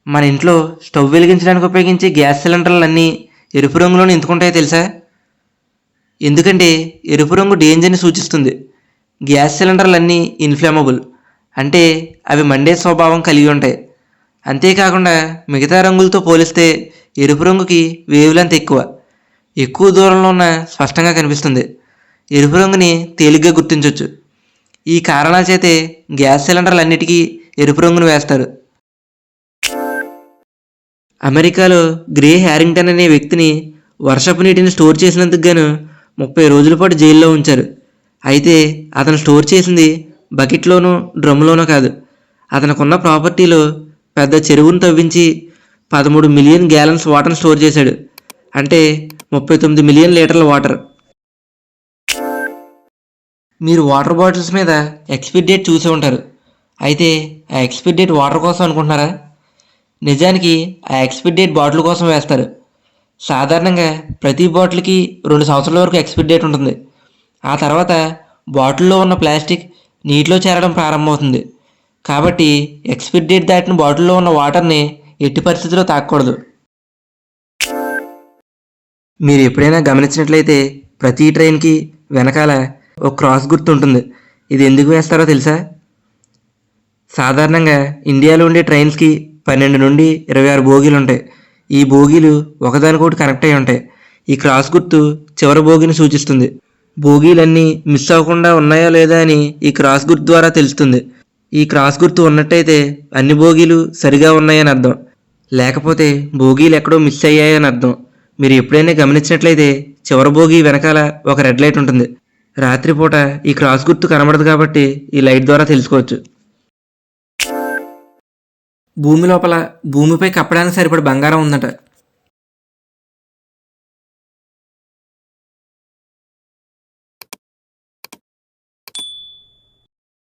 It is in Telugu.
మన ఇంట్లో స్టవ్ వెలిగించడానికి ఉపయోగించే గ్యాస్ సిలిండర్లన్నీ ఎరుపు రంగులోనే ఎందుకుంటాయో తెలుసా? ఎందుకంటే ఎరుపు రంగు డేంజర్ని సూచిస్తుంది. గ్యాస్ సిలిండర్లన్నీ ఇన్ఫ్లేమబుల్, అంటే అవి మండే స్వభావం కలిగి ఉంటాయి. అంతేకాకుండా మిగతా రంగులతో పోలిస్తే ఎరుపు రంగుకి వేవ్ లెంత్ ఎక్కువ దూరంలో ఉన్న స్పష్టంగా కనిపిస్తుంది. ఎరుపు రంగుని తేలిగ్గా గుర్తించవచ్చు. ఈ కారణాల చేతే గ్యాస్ సిలిండర్లన్నిటికీ ఎరుపు రంగును వేస్తారు. అమెరికాలో గ్రే హ్యారింగ్టన్ అనే వ్యక్తిని వర్షపు నీటిని స్టోర్ చేసినందుకు గాను 30 రోజుల పాటు జైల్లో ఉంచారు. అయితే అతను స్టోర్ చేసింది బకెట్లోనో డ్రమ్లోనో కాదు, అతనుకున్న ప్రాపర్టీలో పెద్ద చెరువును తవ్వించి 13 మిలియన్ గ్యాలన్స్ వాటర్ని స్టోర్ చేశాడు. అంటే 39 మిలియన్ లీటర్ల వాటర్. మీరు వాటర్ బాటిల్స్ మీద ఎక్స్పైరీ డేట్ చూసే ఉంటారు. అయితే ఆ ఎక్స్పైరీ డేట్ వాటర్ కోసం అనుకుంటున్నారా? నిజానికి ఆ ఎక్స్పైరీ డేట్ బాటిల్ కోసం వేస్తారు. సాధారణంగా ప్రతి బాటిల్కి 2 సంవత్సరాల వరకు ఎక్స్పైరీ డేట్ ఉంటుంది. ఆ తర్వాత బాటిల్లో ఉన్న ప్లాస్టిక్ నీటిలో చేరడం ప్రారంభమవుతుంది. కాబట్టి ఎక్స్పైరీ డేట్ దాటిన బాటిల్లో ఉన్న వాటర్ని ఎట్టి పరిస్థితుల్లో తాగకూడదు. మీరు ఎప్పుడైనా గమనించినట్లయితే ప్రతి ట్రైన్కి వెనకాల ఒక క్రాస్ గుర్తు ఉంటుంది. ఇది ఎందుకు వేస్తారో తెలుసా? సాధారణంగా ఇండియాలో ఉండే ట్రైన్స్కి 12 నుండి 26 బోగీలు ఉంటాయి. ఈ బోగీలు ఒకదానికొకటి కనెక్ట్ అయి ఉంటాయి. ఈ క్రాస్ గుర్తు చివరి బోగీని సూచిస్తుంది. బోగీలన్నీ మిస్ అవ్వకుండా ఉన్నాయా లేదా అని ఈ క్రాస్ గుర్తు ద్వారా తెలుస్తుంది. ఈ క్రాస్ గుర్తు ఉన్నట్టయితే అన్ని బోగీలు సరిగా ఉన్నాయని అర్థం, లేకపోతే బోగీలు ఎక్కడో మిస్ అయ్యాయని అర్థం. మీరు ఎప్పుడైనా గమనించినట్లయితే చివరి బోగీ వెనకాల ఒక రెడ్ లైట్ ఉంటుంది. రాత్రిపూట ఈ క్రాస్ గుర్తు కనబడదు కాబట్టి ఈ లైట్ ద్వారా తెలుసుకోవచ్చు. భూమి లోపల భూమిపై కప్పడానికి సరిపడ బంగారం ఉందట.